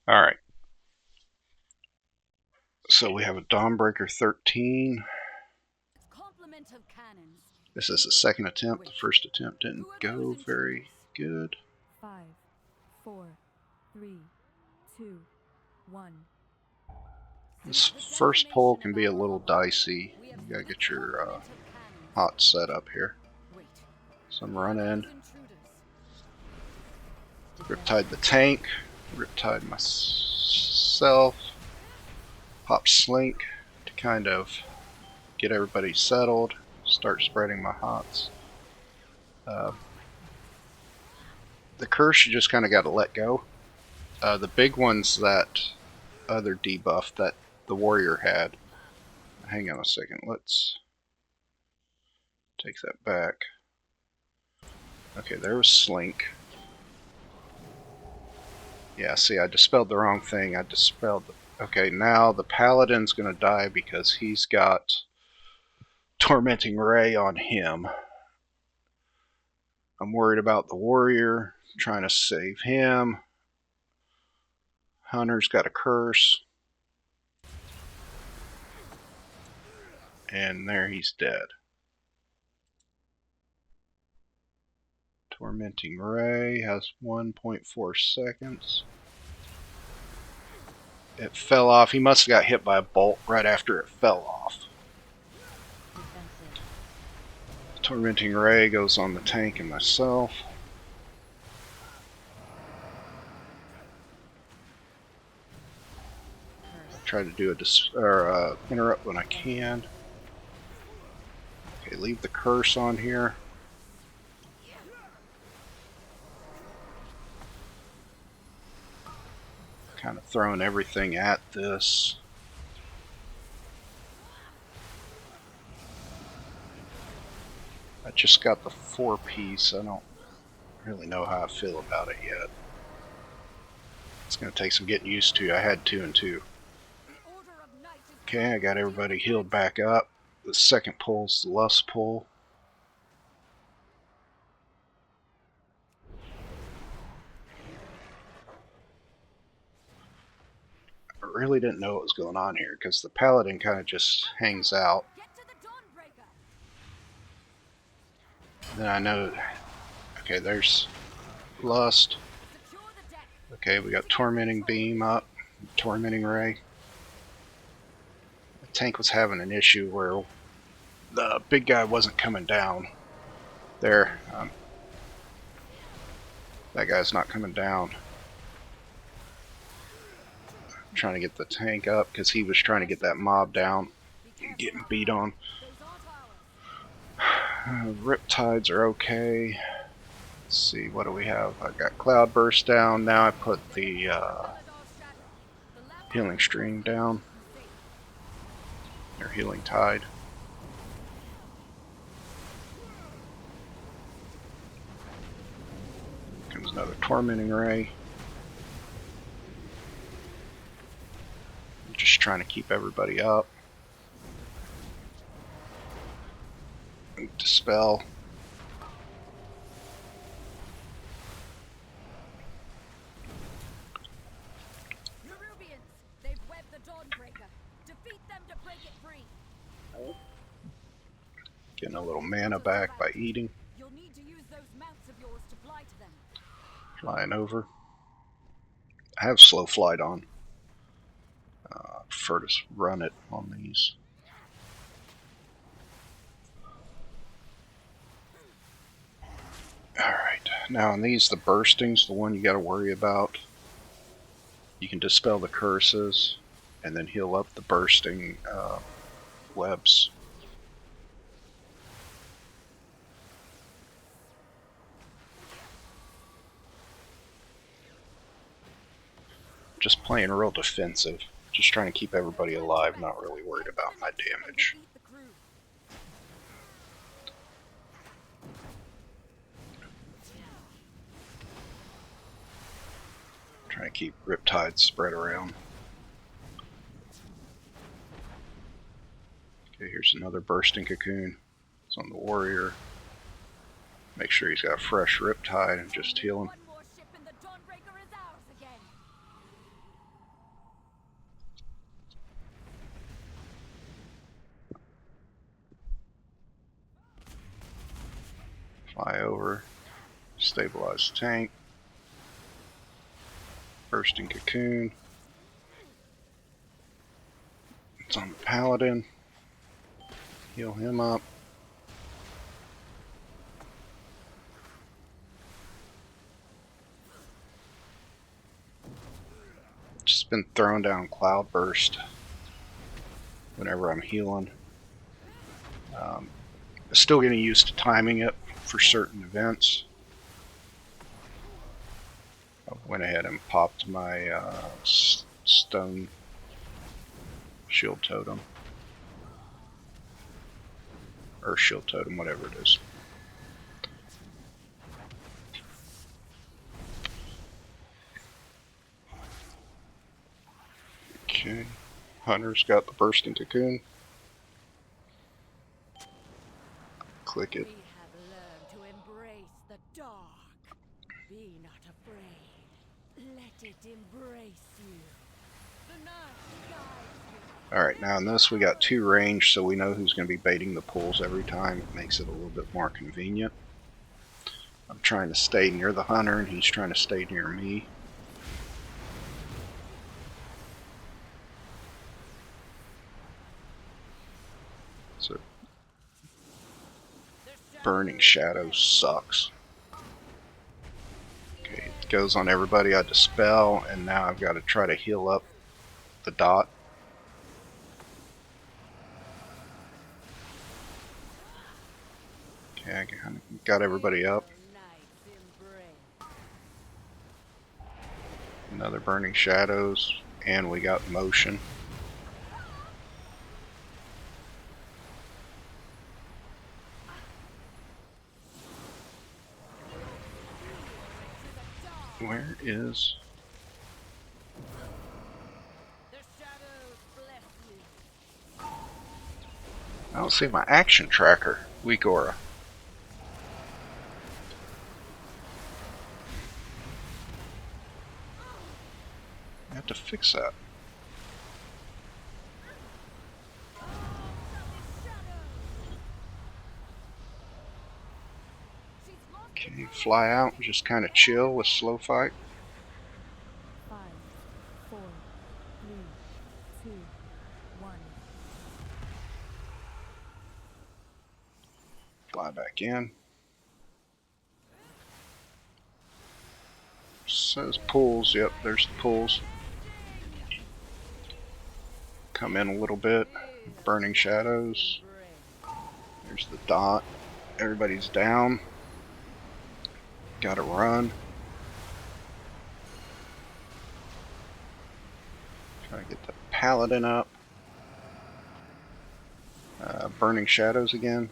Alright, so we have a Dawnbreaker 13. This is the second attempt. The first attempt didn't go very good. 5, 4, 3, 2, 1. This first pull can be a little dicey. You gotta get your hot set up here. So I'm running. Riptide the tank. Riptide myself. Pop Slink to kind of get everybody settled. Start spreading my hots. The curse you just kind of got to let go. The big one's that other debuff that the warrior had. Hang on a second, let's take that back. Okay, there was Slink. Yeah, see, I dispelled the wrong thing. I dispelled the... Okay, now the paladin's gonna die because he's got Tormenting Ray on him. I'm worried about the warrior, trying to save him. Hunter's got a curse. And there, he's dead. Tormenting Ray has 1.4 seconds. It fell off. He must have got hit by a bolt right after it fell off. Tormenting Ray goes on the tank and myself. Try to do a interrupt when I can. Okay, leave the curse on here. Kind of throwing everything at this. I just got the 4-piece. I don't really know how I feel about it yet. It's going to take some getting used to. I had 2 and 2. Okay, I got everybody healed back up. The second pull's the Lust pull. I really didn't know what was going on here because the paladin kind of just hangs out. Then I know, okay, there's Lust. Okay, we got Tormenting Beam up, Tormenting Ray. The tank was having an issue where the big guy wasn't coming down. There, that guy's not coming down. I'm trying to get the tank up because he was trying to get that mob down and getting beat on. Riptides are okay. Let's see, what do we have? I got Cloud Burst down. Now I put the Healing Stream down. Or Healing Tide. Comes another Tormenting Ray. I'm just trying to keep everybody up. Dispel. They've webbed the Dawnbreaker. Defeat them to break it free. Getting a little mana back by eating. You'll need to use those mounts of yours to fly to them. Flying over. I have slow flight on. I prefer to run it on these. Alright, now on these, the bursting's the one you gotta worry about. You can dispel the curses and then heal up the bursting webs. Just playing real defensive. Just trying to keep everybody alive, not really worried about my damage. Trying to keep Riptide spread around. Okay, here's another bursting cocoon. It's on the warrior. Make sure he's got a fresh Riptide and just heal him. Fly over. Stabilize the tank. Bursting cocoon. It's on the paladin. Heal him up. Just been throwing down cloud burst whenever I'm healing. Still getting used to timing it for certain events. I went ahead and popped my stone shield totem. Or shield totem, whatever it is. Okay. Hunter's got the bursting cocoon. Click it. We have learned to embrace the dark. Be not afraid. Let it embrace you. The night guides you. Alright, now in this we got 2 range, so we know who's going to be baiting the pools every time. It makes it a little bit more convenient. I'm trying to stay near the hunter, and he's trying to stay near me. So, burning shadows sucks. Okay, it goes on everybody. I dispel, and now I've got to try to heal up the dot. Okay, I got everybody up. Another burning shadows, and we got motion. Where is... I don't see my action tracker. Weak aura. I have to fix that. Okay, fly out and just kind of chill with slow fight. 5, 4, 3, 2, 1. Fly back in. Says pools. Yep, there's the pools. Come in a little bit. Burning shadows. There's the dot. Everybody's down. Gotta run. Try to get the paladin up. Burning shadows again.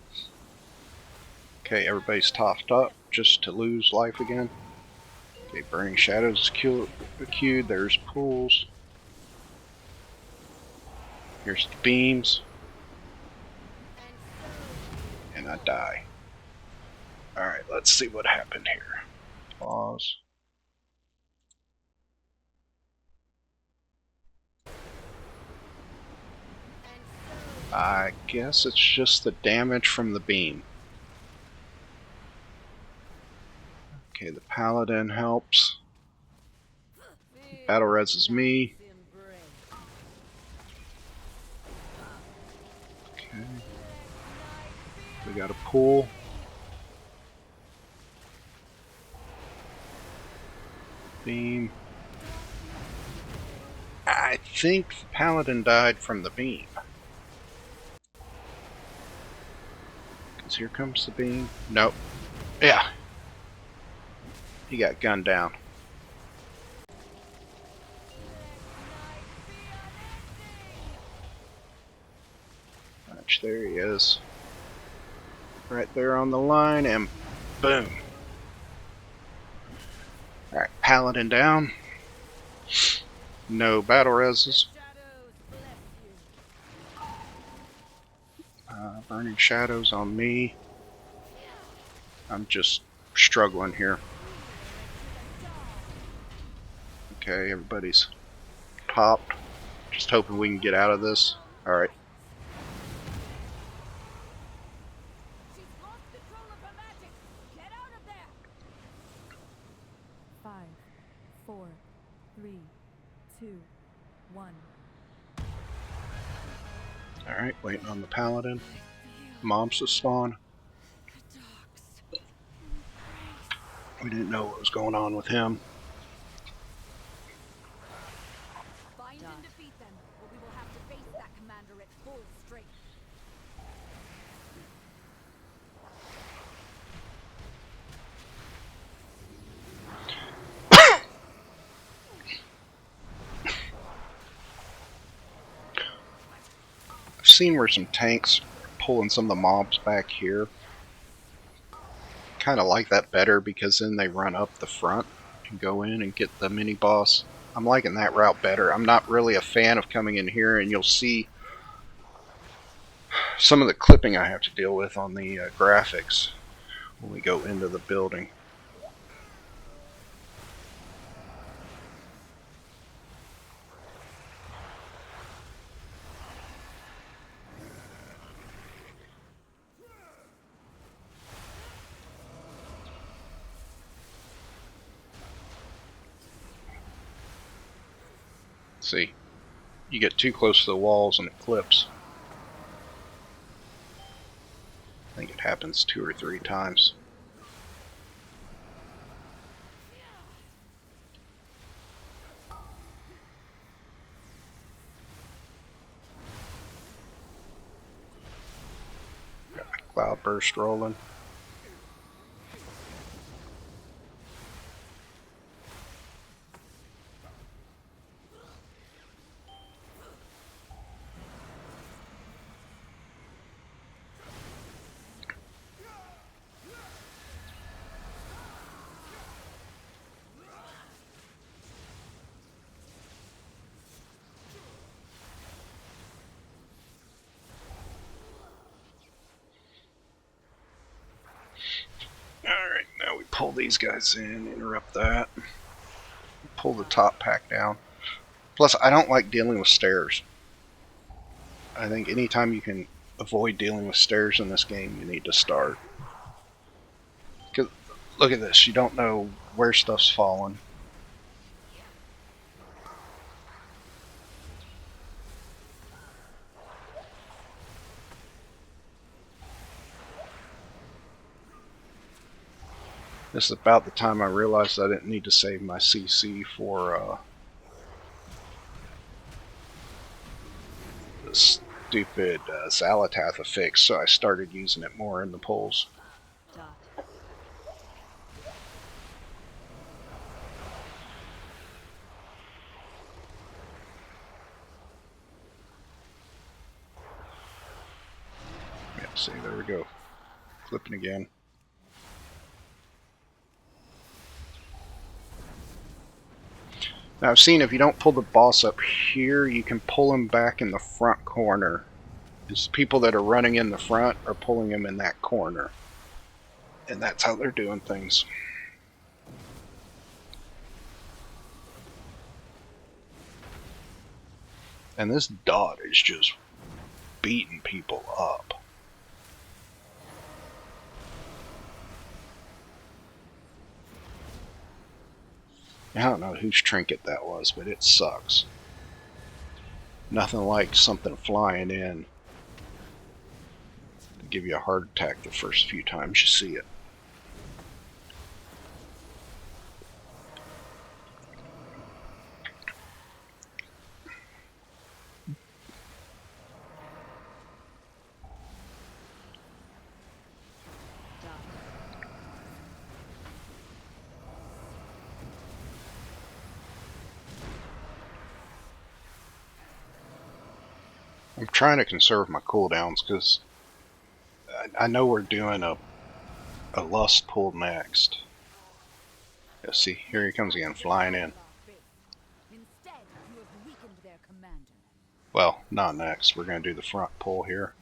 Okay, everybody's topped up just to lose life again. Okay, burning shadows is queued. There's pools. Here's the beams. And I die. Alright, let's see what happened here. Pause. I guess it's just the damage from the beam. Okay, the paladin helps. Battle res is me. Okay. We got a pool. Beam. I think the paladin died from the beam. Because here comes the beam. Nope. Yeah. He got gunned down. Watch, there he is. Right there on the line, and boom. Alright, paladin down. No battle reses. Burning shadows on me. I'm just struggling here. Okay, everybody's popped. Just hoping we can get out of this. Alright. 3, 2, 1. Alright, waiting on the paladin. I feel Mobs to spawn. the dark's embrace. We didn't know what was going on with him. Find and defeat them, or we will have to face that commander at full strength. I've seen where some tanks are pulling some of the mobs back here. Kind of like that better because then they run up the front and go in and get the mini boss. I'm liking that route better. I'm not really a fan of coming in here, and you'll see some of the clipping I have to deal with on the graphics when we go into the building. See, you get too close to the walls and it clips. I think it happens 2 or 3 times. Got my cloud burst rolling. Alright, now we pull these guys in, interrupt that. Pull the top pack down. Plus, I don't like dealing with stairs. I think anytime you can avoid dealing with stairs in this game, you need to start. Because look at this, you don't know where stuff's falling. This is about the time I realized I didn't need to save my CC for the stupid Zalatath affix, so I started using it more in the pulls. Yeah, see, there we go. Clipping again. Now I've seen if you don't pull the boss up here, you can pull him back in the front corner. It's people that are running in the front are pulling him in that corner. And that's how they're doing things. And this dot is just beating people up. I don't know whose trinket that was, but it sucks. Nothing like something flying in to give you a heart attack the first few times you see it. I'm trying to conserve my cooldowns because I know we're doing a lust pull next. Yeah, see, here he comes again, flying in. Instead, you have weakened their commander. Well, not next. We're going to do the front pull here.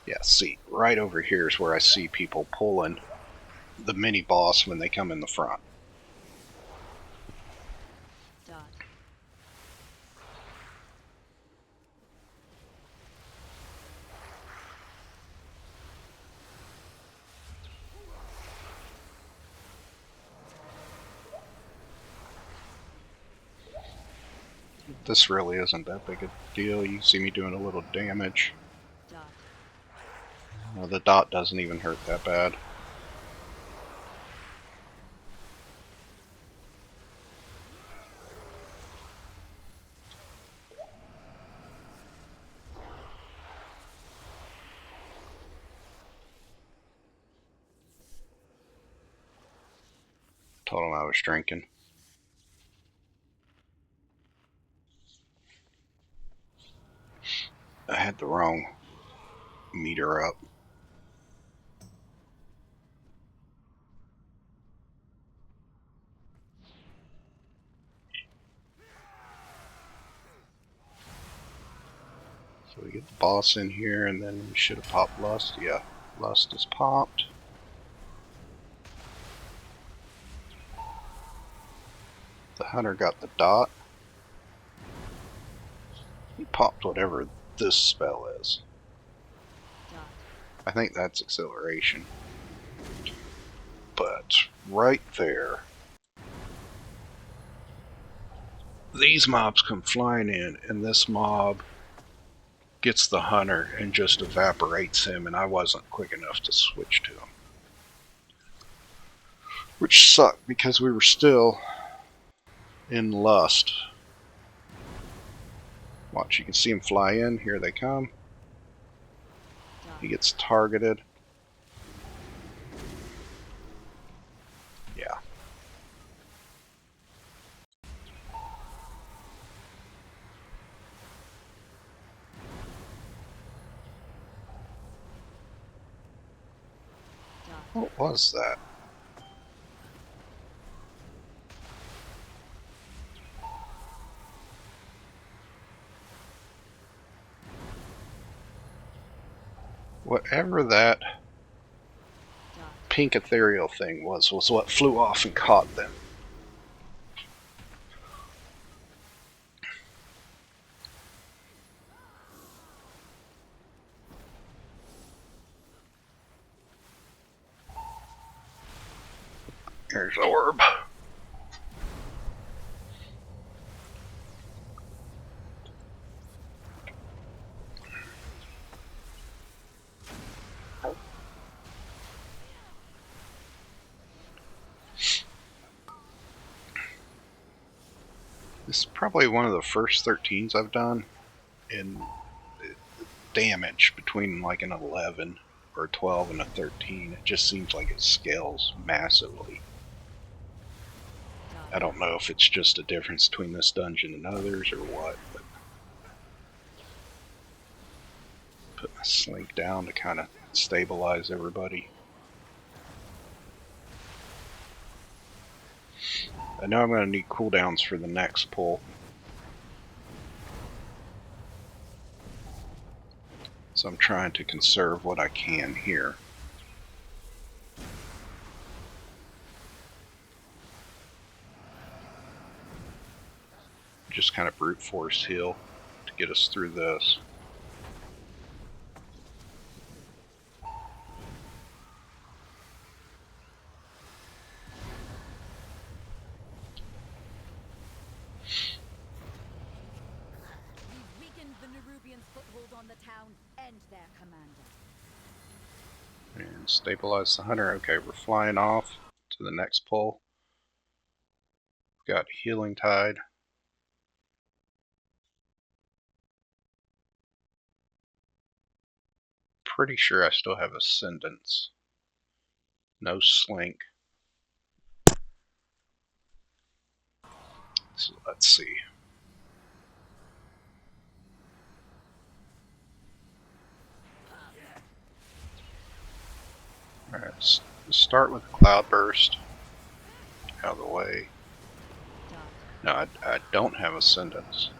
Yeah, see, right over here is where I see people pulling the mini boss when they come in the front. This really isn't that big a deal. You see me doing a little damage. Dot. Well, the dot doesn't even hurt that bad. Told him I was drinking. I had the wrong meter up. So we get the boss in here, and then we should have popped Lust. Yeah, Lust is popped. The hunter got the dot. He popped whatever this spell is. Dot. I think that's acceleration. But right there, these mobs come flying in, and this mob gets the hunter and just evaporates him, and I wasn't quick enough to switch to him. Which sucked, because we were still in Lust. Watch, you can see him fly in. Here they come. Dot. He gets targeted. Yeah. Dot. What was that? Whatever that Dot. pink ethereal thing was what flew off and caught them. Here's Orb. This is probably one of the first 13s I've done in damage between like an 11 or 12 and a 13. It just seems like it scales massively. Dot. I don't know if it's just a difference between this dungeon and others or what, but put my slink down to kind of stabilize everybody. I know I'm going to need cooldowns for the next pull. So I'm trying to conserve what I can here. Just kind of brute force heal to get us through this. We've weakened the Nerubians' foothold on the town and their commander. And stabilize the hunter. Okay, we're flying off to the next pull. Got Healing Tide. Pretty sure I still have Ascendance. No Slink. So let's see. Alright, let's start with Cloudburst. Out of the way. Dot. No, I don't have Ascendance.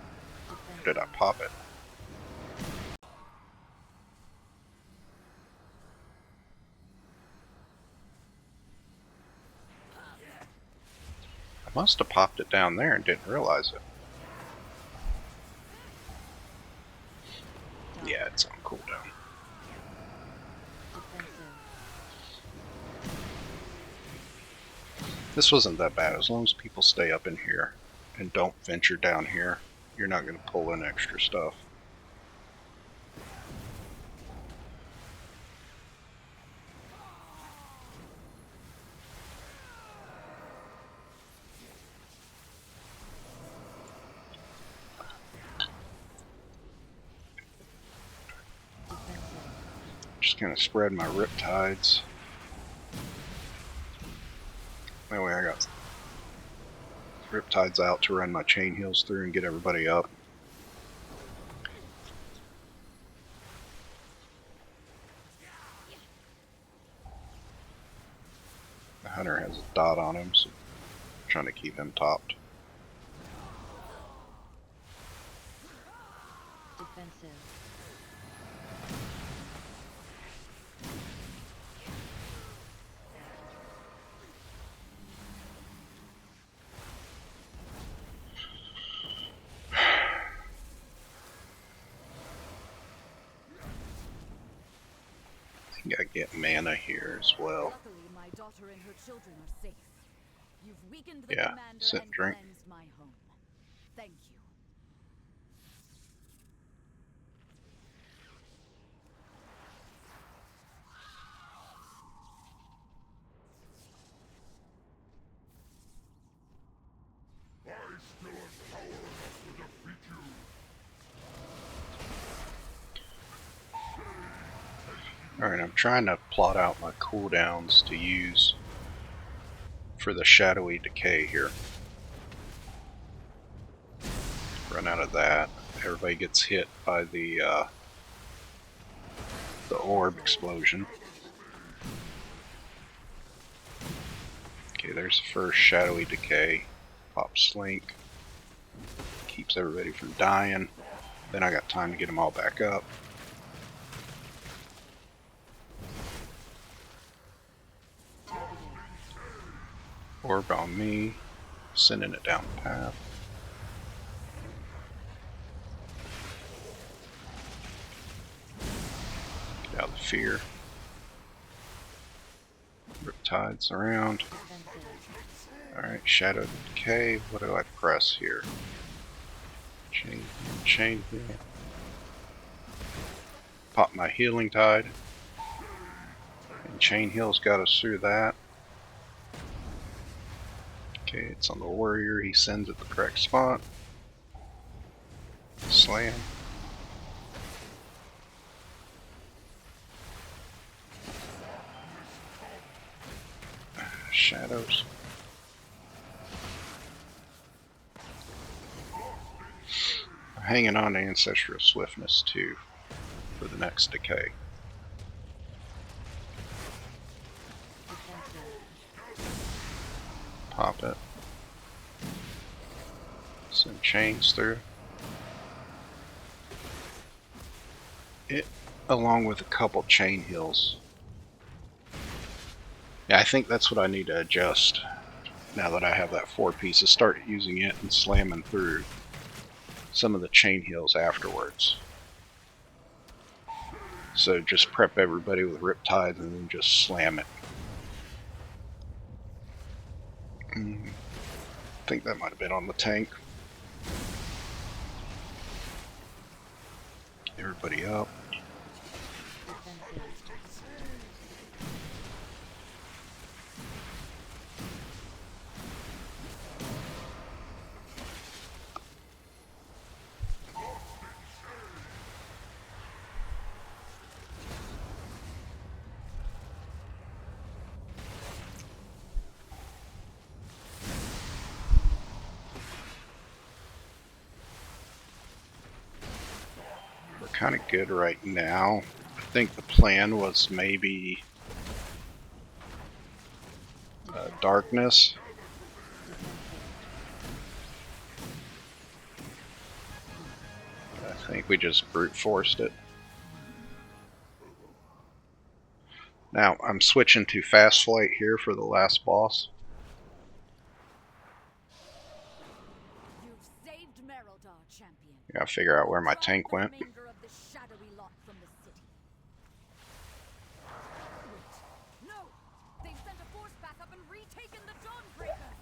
Or did I pop it? I must have popped it down there and didn't realize it. Yeah, it's on cooldown. Defensive. This wasn't that bad, as long as people stay up in here and don't venture down here. you're not going to pull in extra stuff. Just kind of spread my riptides. That way I got riptides out to run my chain heals through and get everybody up. The hunter has a dot on him, so I'm trying to keep him topped. Defensive. I think I get mana here as well. Luckily, my daughter and her children are safe. You've weakened the Yeah, commander sit and and drink. cleansed my home. Thank you. Alright, I'm trying to plot out my cooldowns to use for the shadowy decay here. Run out of that. Everybody gets hit by the orb explosion. Okay, there's the first shadowy decay. Pop slink. Keeps everybody from dying. Then I got time to get them all back up. Orb on me. Sending it down the path. Get out of the fear. Riptides around. Alright, Shadow Decay. What do I press here? Chain heal. Pop my healing tide. And chain heal's got us through that. Okay, it's on the warrior. He sends at the correct spot. Slam. Shadows. I'm hanging on to Ancestral Swiftness too for the next decay. Pop it. Send chains through. It, along with a couple chain heals. Yeah, I think that's what I need to adjust now that I have that 4 pieces. Start using it and slamming through some of the chain heals afterwards. So just prep everybody with Riptide and then just slam it. I think that might have been on the tank. Get everybody up. Kind of good right now. I think the plan was maybe darkness. I think we just brute forced it. Now I'm switching to fast flight here for the last boss. You've saved Merodar, champion. I gotta figure out where my tank went. Of the shadowy lot from the city. Wait, no! They've sent a force back up and retaken the Dawnbreaker!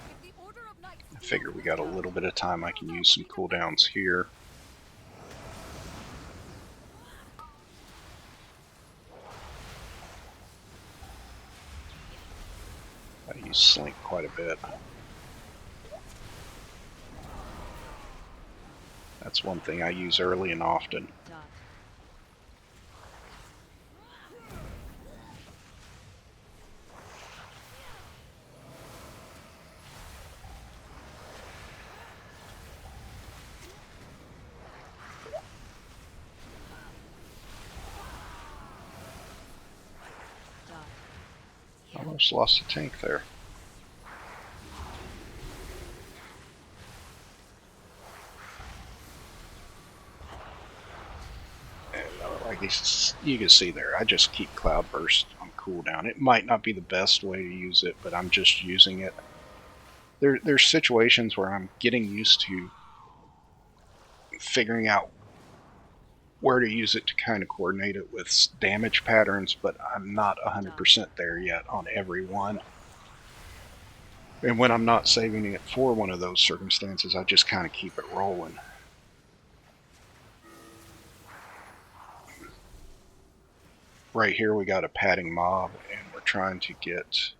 If the Order of Knights Figure we got a little bit of time. I can use some cooldowns here. I use Slink quite a bit. That's one thing I use early and often. Almost lost a tank there. And I guess you can see there, I just keep Cloudburst on cooldown. It might not be the best way to use it, but I'm just using it. There's situations where I'm getting used to figuring out where to use it to kind of coordinate it with damage patterns, but I'm not 100% there yet on every one. And when I'm not saving it for one of those circumstances, I just kind of keep it rolling. Right here we got a padding mob, and we're trying to get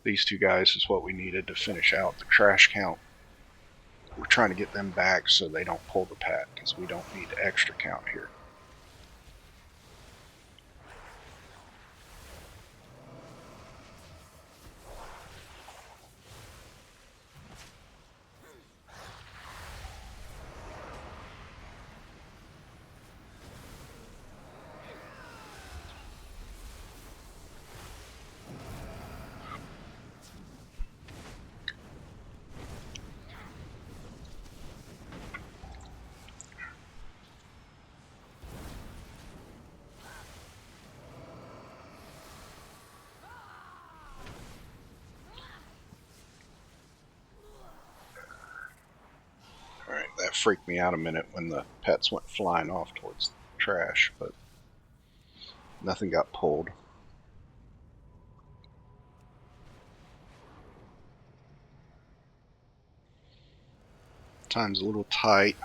these two guys is what we needed to finish out the trash count. We're trying to get them back so they don't pull the pack, because we don't need extra count here. Alright, that freaked me out a minute when the pets went flying off towards the trash, but nothing got pulled. Time's a little tight.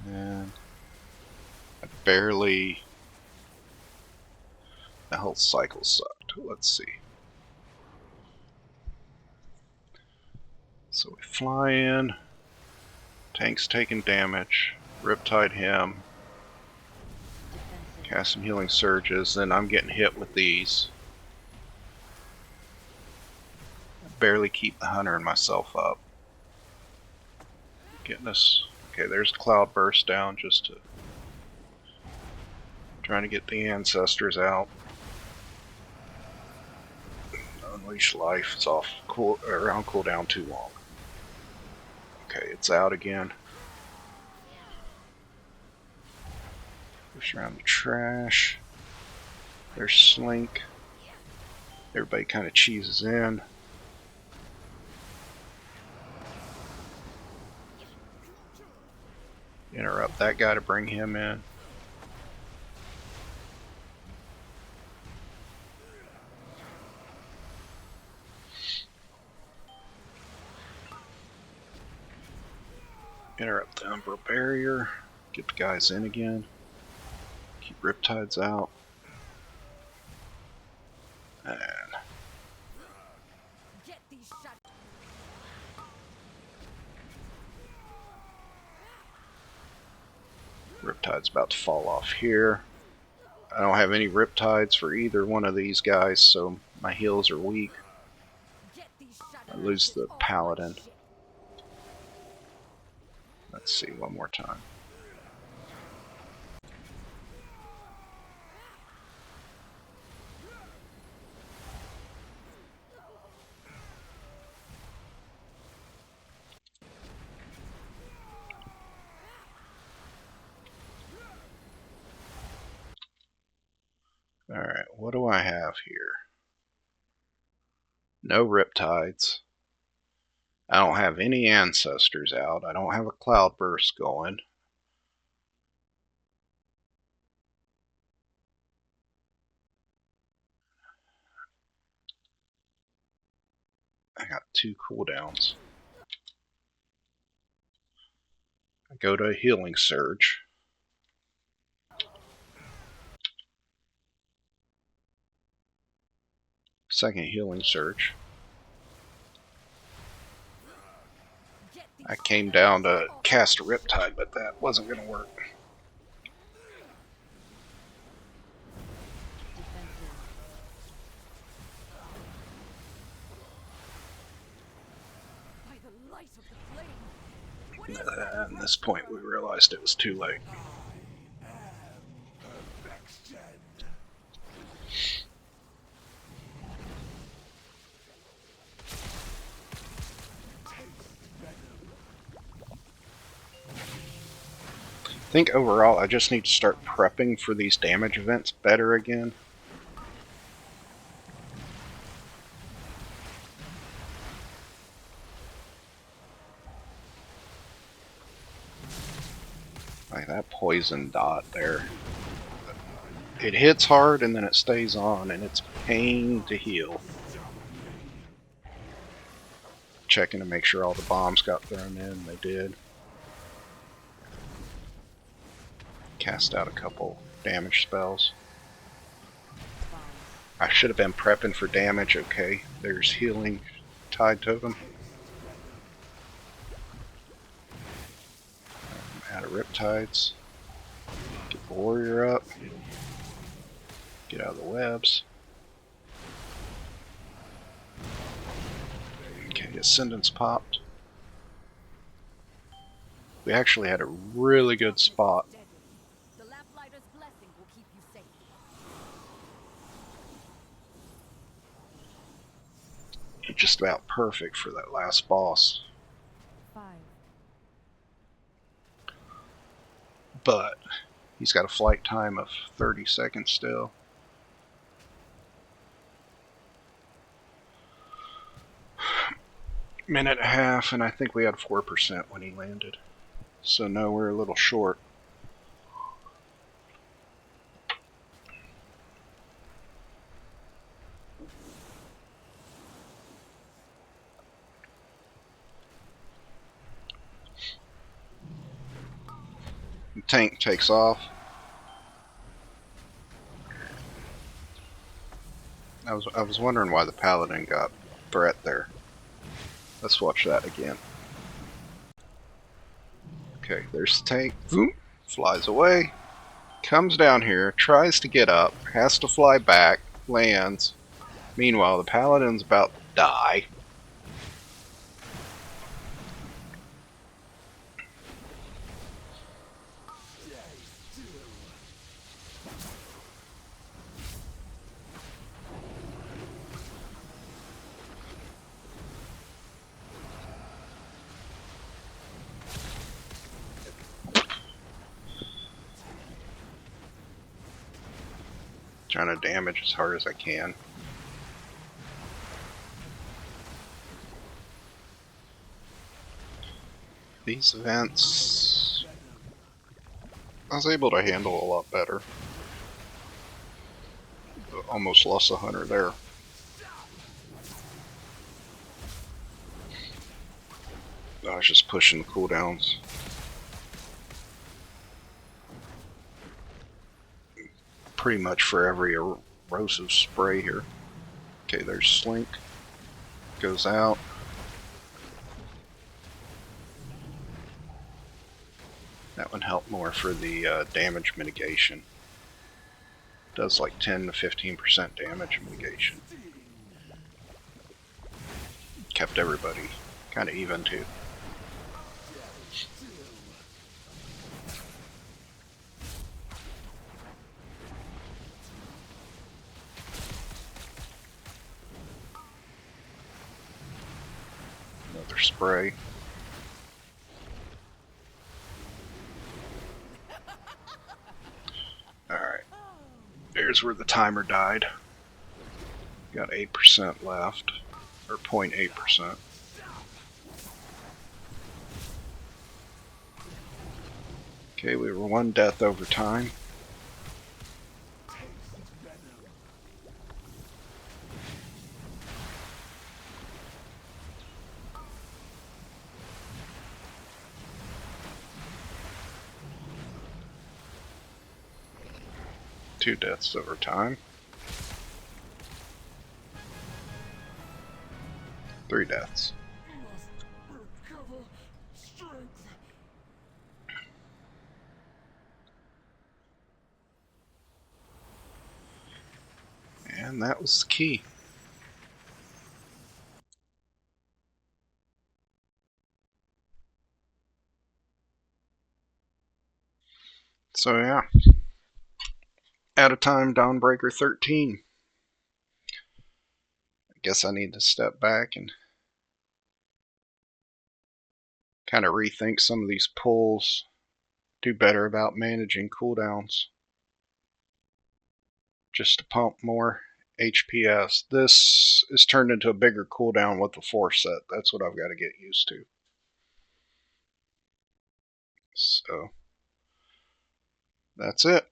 And I barely... The health cycle sucked. Let's see. So we fly in. Tank's taking damage. Riptide him. Cast some healing surges. Then I'm getting hit with these. I barely keep the hunter and myself up. Getting us... Okay, there's Cloudburst down just to... Trying to get the ancestors out. Unleash life. It's off around cooldown too long. Okay, it's out again. Push around the trash. There's Slink. Everybody kind of cheeses in. Interrupt that guy to bring him in. Interrupt the Umbra barrier. Get the guys in again. Keep Riptides out. And Get these shut. Riptide's about to fall off here. I don't have any Riptides for either one of these guys, so my heals are weak. I lose the Paladin. Let's see one more time. Alright, what do I have here? No Riptides. I don't have any Ancestors out. I don't have a Cloudburst going. I got 2 cooldowns. I go to Healing Surge. Second Healing Surge. I came down to cast a Riptide, but that wasn't going to work. By the light of the flame. What is that? At this point, we realized it was too late. I think overall, I just need to start prepping for these damage events better again. Like that poison dot there. It hits hard and then it stays on, and it's pain to heal. Checking to make sure all the bombs got thrown in. They did. Cast out a couple damage spells. I should have been prepping for damage. Okay, there's healing Tide Totem. Out of Riptides. Get the warrior up. Get out of the webs. Okay, Ascendance popped. We actually had a really good spot. The Lamplighter's blessing will keep you safe. Just about perfect for that last boss. 5, But he's got a flight time of 30 seconds still. Minute and a half, and I think we had 4% when he landed. So no, we're a little short. The tank takes off. I was wondering why the paladin got threat there. Let's watch that again. Okay, there's the tank. Boom, flies away. Comes down here, tries to get up, has to fly back, lands. Meanwhile, the paladin's about to die. Trying to damage as hard as I can. These events, I was able to handle a lot better. Almost lost a hunter there. I was just pushing the cooldowns. Pretty much for every erosive spray here. Okay, there's Slink. Goes out. That one helped more for the damage mitigation. Does like 10 to 15% damage mitigation. Kept everybody kind of even too. Another spray. Alright. Here's where the timer died. Got 8% left. Or 0.8%. Okay, we were 1 death over time. 2 deaths over time. 3 deaths. And that was the key. So yeah. Out of time, Dawnbreaker 13. I guess I need to step back and kind of rethink some of these pulls. Do better about managing cooldowns. Just to pump more HPS. This is turned into a bigger cooldown with the 4 set. That's what I've got to get used to. So that's it.